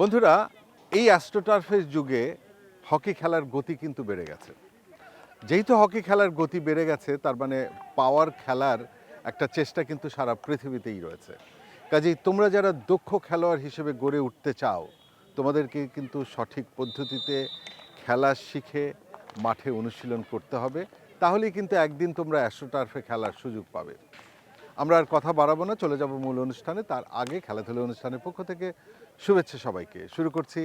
বন্ধুরা, এই অ্যাস্ট্রোটার্ফের যুগে হকি খেলার গতি কিন্তু বেড়ে গেছে। যেহেতু হকি খেলার গতি বেড়ে গেছে, তার মানে পাওয়ার খেলার একটা চেষ্টা কিন্তু সারা পৃথিবীতেই রয়েছে। কাজেই তোমরা যারা দক্ষ খেলোয়াড় হিসেবে গড়ে উঠতে চাও, তোমাদেরকে কিন্তু সঠিক পদ্ধতিতে খেলা শিখে মাঠে অনুশীলন করতে হবে। তাহলেই কিন্তু একদিন তোমরা অ্যাস্ট্রোটার্ফে খেলার সুযোগ পাবে। আমরা আর কথা বাড়াবো না, চলে যাব মূল অনুষ্ঠানে। তার আগে খেলাধুলা অনুষ্ঠানের পক্ষ থেকে শুভেচ্ছা সবাইকে। শুরু করছি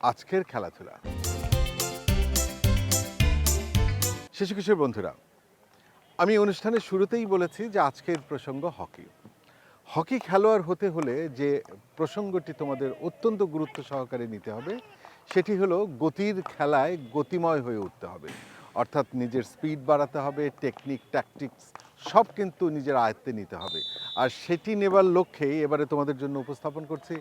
আজকের খেলাধুলা। শিশু কিশোর বন্ধুরা, আমি অনুষ্ঠানের শুরুতেই বলেছি যে আজকের প্রসঙ্গ হকি। হকি খেলোয়াড় হতে হলে যে প্রসঙ্গটি তোমাদের অত্যন্ত গুরুত্ব সহকারে নিতে হবে, সেটি হলো গতির খেলায় গতিময় হয়ে উঠতে হবে। অর্থাৎ নিজের স্পিড বাড়াতে হবে, টেকনিক ট্যাকটিক্স সব কিন্তু নিজের আয়ত্তে নিতে হবে। আর সেটি নেবার লক্ষ্যেই এবারে তোমাদের জন্য উপস্থাপন করছি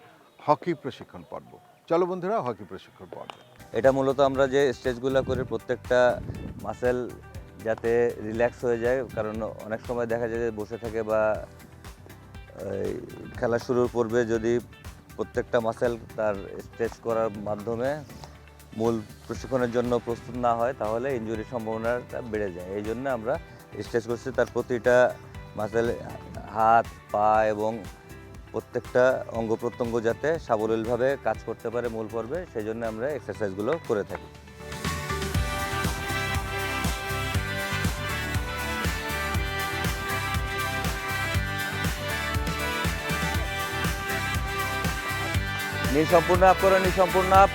হকি প্রশিক্ষণ পর্ব। চলো বন্ধুরা, হকি প্রশিক্ষণ পর্ব। এটা মূলত আমরা যে স্ট্রেচগুলো করে প্রত্যেকটা মাসেল যাতে রিল্যাক্স হয়ে যায়, কারণ অনেক সময় দেখা যায় যে বসে থাকে বা খেলা শুরুর পূর্বে যদি প্রত্যেকটা মাসেল তার স্ট্রেচ করার মাধ্যমে মূল প্রশিক্ষণের জন্য প্রস্তুত না হয়, তাহলে ইনজুরির সম্ভাবনাটা বেড়ে যায়। এই জন্য আমরা স্ট্রেচ করছি তার প্রতিটা মাসেল, হাত, পা এবং প্রত্যেকটা অঙ্গ প্রত্যঙ্গ যাতে সাবলীলভাবে কাজ করতে পারে মূল পর্বে, সেই জন্য আমরা এক্সারসাইজগুলো করে থাকি। সম্পূর্ণ আপ করো, সম্পূর্ণ আপ।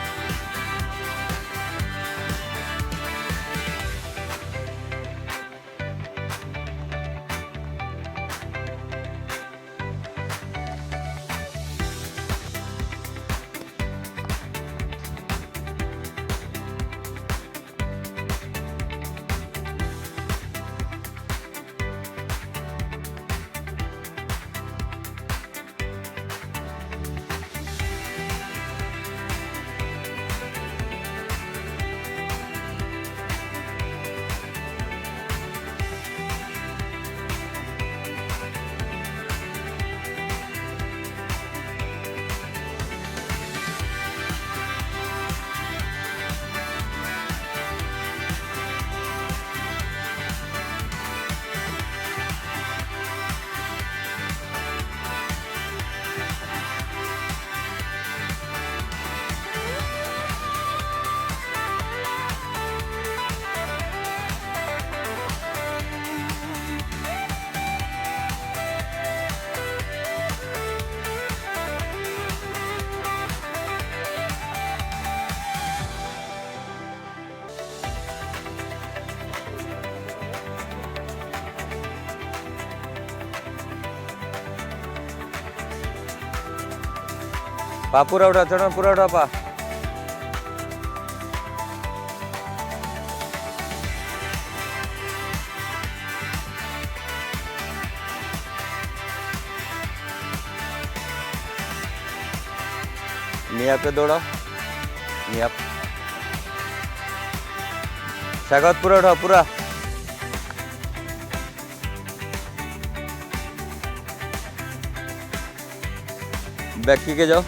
पा पूरा उठा, चढ़ो पूरा उठा पा। निया पे दौड़ाओ, निया शागत पूरा उठाओ, पूरा बैक की के जाओ।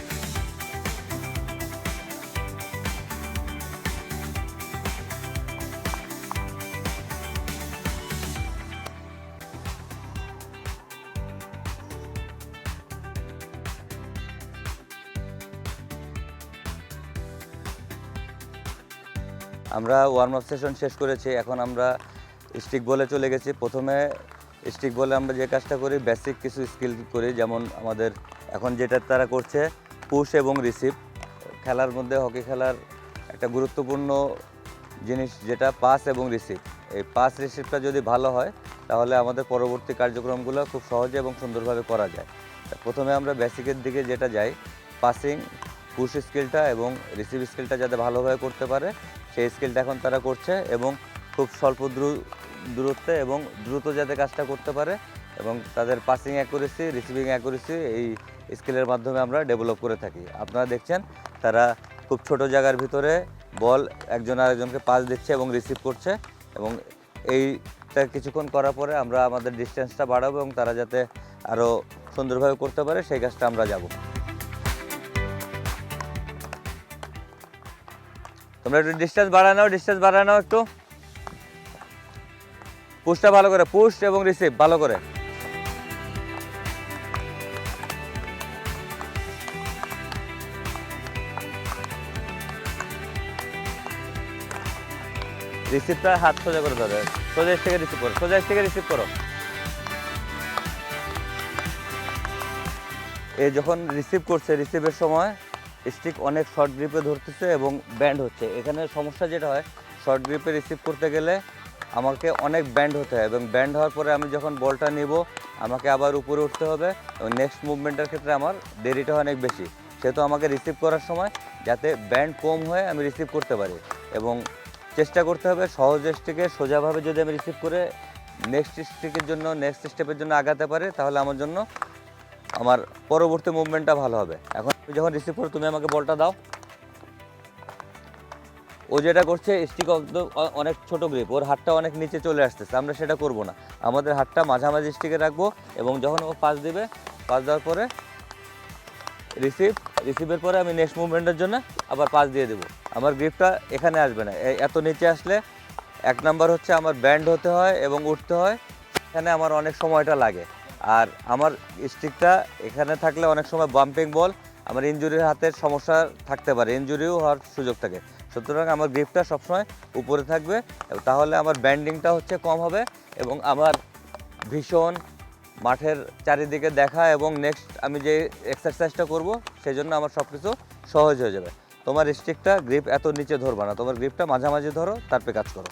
আমরা ওয়ার্ম আপ সেশন শেষ করেছি, এখন আমরা স্টিক বলে চলে গেছি। প্রথমে স্টিক বলে আমরা যে কাজটা করি, বেসিক কিছু স্কিল করি, যেমন আমাদের এখন যেটা তারা করছে পুশ এবং রিসিভ। খেলার মধ্যে হকি খেলার একটা গুরুত্বপূর্ণ জিনিস যেটা পাস এবং রিসিভ। এই পাস রিসিভটা যদি ভালো হয়, তাহলে আমাদের পরবর্তী কার্যক্রমগুলো খুব সহজে এবং সুন্দরভাবে করা যায়। প্রথমে আমরা বেসিকের দিকে যেটা যাই, পাসিং, পুশ স্কিলটা এবং রিসিভ স্কিলটা যাতে ভালোভাবে করতে পারে, সেই স্কিলটা এখন তারা করছে এবং খুব স্বল্প দূরত্বে এবং দ্রুত যাতে কাজটা করতে পারে, এবং তাদের পাসিং অ্যাকুরেসি, রিসিভিং অ্যাকুরেসি এই স্কিলের মাধ্যমে আমরা ডেভেলপ করে থাকি। আপনারা দেখছেন তারা খুব ছোট জায়গার ভিতরে বল একজন আরেকজনকে পাস দিচ্ছে এবং রিসিভ করছে, এবং এইটা কিছুক্ষণ করার পরে আমরা আমাদের ডিস্টেন্সটা বাড়াবো এবং তারা যাতে আরও সুন্দরভাবে করতে পারে সেই কাজটা আমরা যাব। তোমরা একটু ডিস্টেন্স বাড়ায় নাও একটু। পুশটা ভালো করে, পুশ এবং রিসিভ ভালো করে। রিসিভটা হাত সোজা করে ধরে, সোজা থেকে রিসিভ করো, সোজা থেকে রিসিভ করো। এই যখন রিসিভ করছে, রিসিভের সময় স্টিক অনেক শর্ট গ্রিপে ধরতেছে এবং ব্যান্ড হচ্ছে। এখানে সমস্যা যেটা হয়, শর্ট গ্রিপে রিসিভ করতে গেলে আমাকে অনেক ব্যান্ড হতে হয় এবং ব্যান্ড হওয়ার পরে আমি যখন বলটা নিব আমাকে আবার উপরে উঠতে হবে এবং নেক্সট মুভমেন্টের ক্ষেত্রে আমার দেরিটা অনেক বেশি। সেহেতু আমাকে রিসিভ করার সময় যাতে ব্যান্ড কম হয়ে আমি রিসিভ করতে পারি এবং চেষ্টা করতে হবে সহজ স্টিকে সোজাভাবে যদি আমি রিসিভ করে নেক্সট স্টেপের জন্য আগাতে পারি, তাহলে আমার জন্য আমার পরবর্তী মুভমেন্টটা ভালো হবে। এখন যখন রিসিভ করো তুমি আমাকে বলটা দাও। ও যেটা করছে স্টিক অনেক ছোট গ্রিপ, ওর হাতটা অনেক নিচে চলে আসতেছে, আমরা সেটা করব না। আমাদের হাতটা মাঝামাঝি স্টিকে রাখবো এবং যখন ও পাস দিবে, পাস দেওয়ার পরে রিসিভের পরে আমি নেক্সট মুভমেন্টের জন্য আবার পাস দিয়ে দেবো। আমার গ্রিপটা এখানে আসবে না, এত নিচে আসলে এক নাম্বার হচ্ছে আমার ব্যান্ড হতে হয় এবং উঠতে হয়, এখানে আমার অনেক সময়টা লাগে। আর আমার স্টিকটা এখানে থাকলে অনেক সময় বাম্পিং বল, আমার ইনজুরির হাতের সমস্যা থাকতে পারে, ইনজুরিও হওয়ার সুযোগ থাকে। সুতরাং আমার গ্রিপটা সবসময় উপরে থাকবে, তাহলে আমার ব্যান্ডিংটা হচ্ছে কম হবে এবং আমার ভীষণ মাঠের চারিদিকে দেখা এবং নেক্সট আমি যে এক্সারসাইজটা করব সেই জন্য আমার সব কিছু সহজ হয়ে যাবে। তোমার স্টিকটা গ্রিপ এত নিচে ধরবা না, তোমার গ্রিপটা মাঝামাঝি ধরো, তারপরে কাজ করো।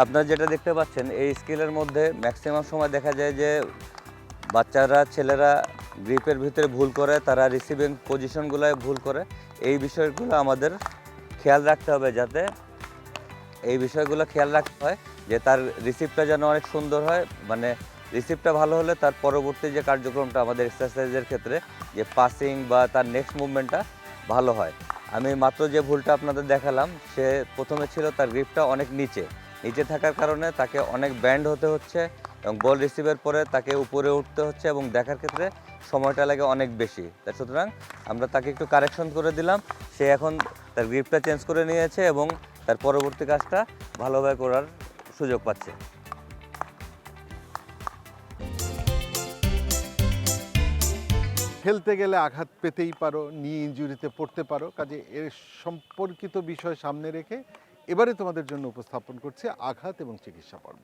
আপনারা যেটা দেখতে পাচ্ছেন এই স্কিলের মধ্যে ম্যাক্সিমাম সময় দেখা যায় যে বাচ্চারা, ছেলেরা গ্রিপের ভিতরে ভুল করে, তারা রিসিভিং পজিশনগুলোয় ভুল করে। এই বিষয়গুলো আমাদের খেয়াল রাখতে হবে, যাতে এই বিষয়গুলো খেয়াল রাখতে হয় যে তার রিসিভটা যেন অনেক সুন্দর হয়। মানে রিসিভটা ভালো হলে তার পরবর্তী যে কার্যক্রমটা আমাদের এক্সারসাইজের ক্ষেত্রে, যে পাসিং বা তার নেক্সট মুভমেন্টটা ভালো হয়। আমি মাত্র যে ভুলটা আপনাদের দেখালাম, সে প্রথমে ছিল তার গ্রিপটা অনেক নিচে থাকার কারণে তাকে অনেক ব্যান্ড হতে হচ্ছে এবং বল রিসিভের পরে তাকে উপরে উঠতে হচ্ছে এবং দেখার ক্ষেত্রে সময়টা লাগে অনেক বেশি। তাই সুতরাং আমরা তাকে একটু কারেকশন করে দিলাম, সে এখন তার গ্রিপটা চেঞ্জ করে নিয়েছে এবং তার পরবর্তী কাজটা ভালোভাবে করার সুযোগ পাচ্ছে। খেলতে গেলে আঘাত পেতেই পারো, নি ইনজুরিতে পড়তে পারো, কাজে এর সম্পর্কিত বিষয় সামনে রেখে এবারে তোমাদের জন্য উপস্থাপন করছে আঘাত এবং চিকিৎসা পর্ব।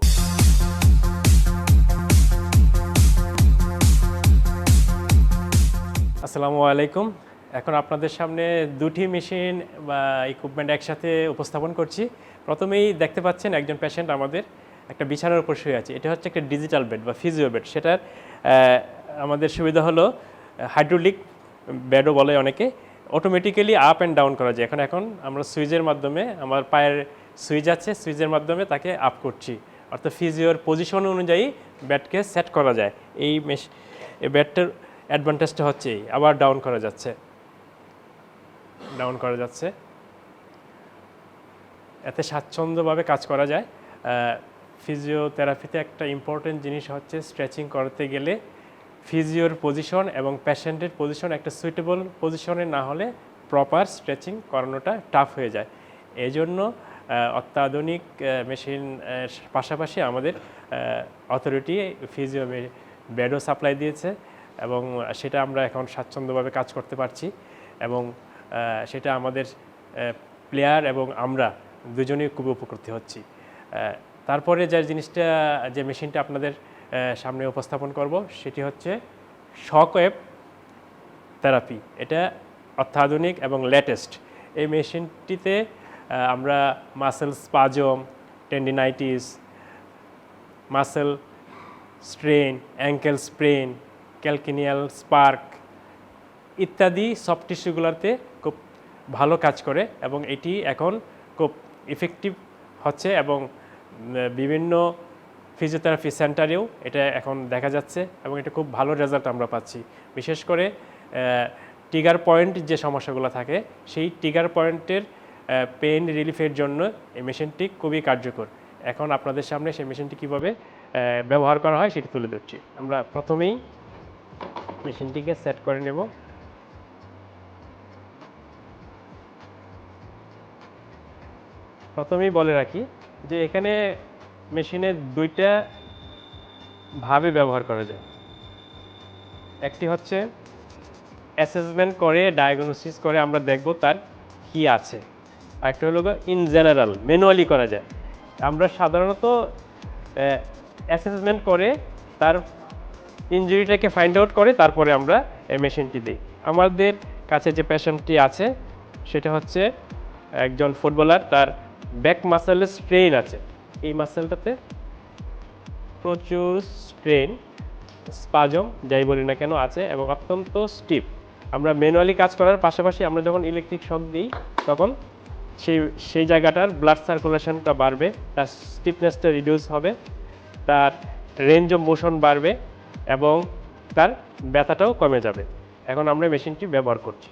আসসালামু আলাইকুম। এখন আপনাদের সামনে দুটি মেশিন বা ইকুইপমেন্ট একসাথে উপস্থাপন করছি। প্রথমেই দেখতে পাচ্ছেন একজন পেশেন্ট আমাদের একটা বিছানার উপর শুয়ে আছে। এটা হচ্ছে একটা ডিজিটাল বেড বা ফিজিও বেড। সেটার আমাদের সুবিধা হলো হাইড্রোলিক বেডও বলে অনেকে, অটোমেটিক্যালি আপ অ্যান্ড ডাউন করা যায়। এখন আমরা সুইচের মাধ্যমে, আমার পায়ের সুইচ আছে, সুইচের মাধ্যমে তাকে আপ করছি, অর্থাৎ ফিজিওর পজিশন অনুযায়ী বেডকে সেট করা যায়। এই বেডটার অ্যাডভান্টেজটা হচ্ছে আবার ডাউন করা যাচ্ছে, এতে স্বাচ্ছন্দ্যভাবে কাজ করা যায়। ফিজিওথেরাপিতে একটা ইম্পর্টেন্ট জিনিস হচ্ছে স্ট্রেচিং করতে গেলে ফিজিওর পজিশন এবং পেশেন্টের পজিশন একটা সুইটেবল পজিশনে না হলে প্রপার স্ট্রেচিং করানোটা টাফ হয়ে যায়। এই জন্য অত্যাধুনিক মেশিন পাশাপাশি আমাদের অথরিটি ফিজিও বেডও সাপ্লাই দিয়েছে এবং সেটা আমরা এখন স্বাচ্ছন্দ্যভাবে কাজ করতে পারছি এবং সেটা আমাদের প্লেয়ার এবং আমরা দুজনেই খুব উপকৃত হচ্ছি। তারপরে যে মেশিনটা আপনাদের সামনে উপস্থাপন করব সেটি হচ্ছে শক ওয়েভ থেরাপি। এটা অত্যাধুনিক এবং লেটেস্ট। এই মেশিনটিতে আমরা muscle spasm, tendinitis, muscle strain, ankle sprain, calcaneal spur ইত্যাদি সফট টিস্যুগুলোতে খুব ভালো কাজ করে এবং এটি এখন খুব ইফেক্টিভ হচ্ছে এবং বিভিন্ন ফিজিওথেরাপি সেন্টারেও এটা এখন দেখা যাচ্ছে এবং এটা খুব ভালো রেজাল্ট আমরা পাচ্ছি। বিশেষ করে ট্রিগার পয়েন্ট যে সমস্যাগুলো থাকে, সেই ট্রিগার পয়েন্টের পেইন রিলিফের জন্য এই মেশিনটি খুবই কার্যকর। এখন আপনাদের সামনে সেই মেশিনটি কীভাবে ব্যবহার করা হয় সেটি তুলে ধরছি। আমরা প্রথমেই মেশিনটিকে সেট করে নেব। প্রথমেই বলে রাখি যে এখানে মেশিনের দুইটা ভাবে ব্যবহার করা যায়। একটি হচ্ছে অ্যাসেসমেন্ট করে ডায়াগনোসিস করে আমরা দেখব তার কি আছে। আরেকটা হলো ইন জেনারেল ম্যানুয়ালি করা যায়। আমরা সাধারণত অ্যাসেসমেন্ট করে তার ইনজুরিটাকে ফাইন্ড আউট করে তারপরে আমরা এই মেশিনটি দিই। আমাদের কাছে যে পেশেন্টটি আছে সেটা হচ্ছে একজন ফুটবলার, তার ব্যাক মাসেলের স্ট্রেন আছে। এই মাসেলটাতে প্রচুর স্ট্রেন, স্পাজম যাই বলি না কেন আছে এবং অত্যন্ত স্টিফ। আমরা ম্যানুয়ালি কাজ করার পাশাপাশি আমরা যখন ইলেকট্রিক শক দিই তখন সেই জায়গাটার ব্লাড সার্কুলেশনটা বাড়বে, তার স্টিফনেসটা রিডিউস হবে, তার রেঞ্জ অফ মোশন বাড়বে এবং তার ব্যথাটাও কমে যাবে। এখন আমরা মেশিনটি ব্যবহার করছি।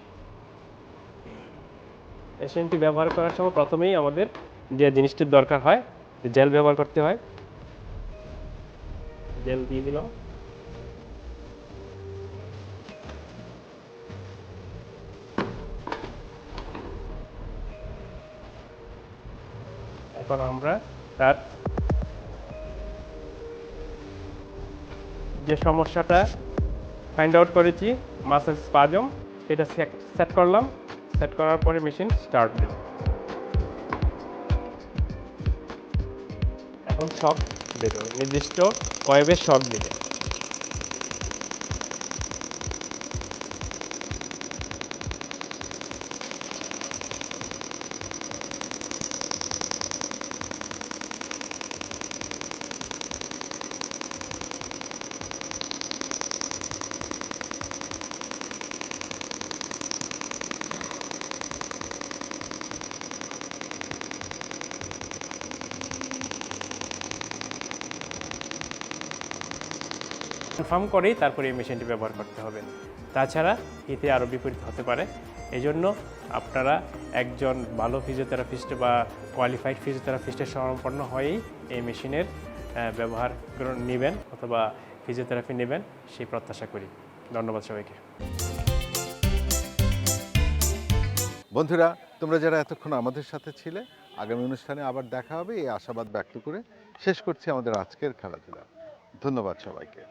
মেশিনটি ব্যবহার করার সময় প্রথমেই আমাদের যে জিনিসটির দরকার হয়, জেল ব্যবহার করতে হয়। জেল দিয়ে দিলাম। এখন আমরা তার যে সমস্যাটা ফাইন্ড আউট করেছি মাসেল স্পাজম, এটা সেট করলাম। সেট করার পরে মেশিন স্টার্ট দিল। এখন শক বেরোবে, নির্দিষ্ট ওয়েভে শক দিবে। কনফার্ম করেই তারপরে এই মেশিনটি ব্যবহার করতে হবে, তাছাড়া এতে আরও বিপরীত হতে পারে। এই জন্য আপনারা একজন ভালো ফিজিওথেরাপিস্ট বা কোয়ালিফাইড ফিজিওথেরাপিস্টের শরণাপন্ন হয়েই এই মেশিনের ব্যবহার নেবেন অথবা ফিজিওথেরাপি নেবেন সেই প্রত্যাশা করি। ধন্যবাদ সবাইকে। বন্ধুরা, তোমরা যারা এতক্ষণ আমাদের সাথে ছিলে, আগামী অনুষ্ঠানে আবার দেখা হবে এই আশাবাদ ব্যক্ত করে শেষ করছি আমাদের আজকের খেলাধুলা। ধন্যবাদ সবাইকে।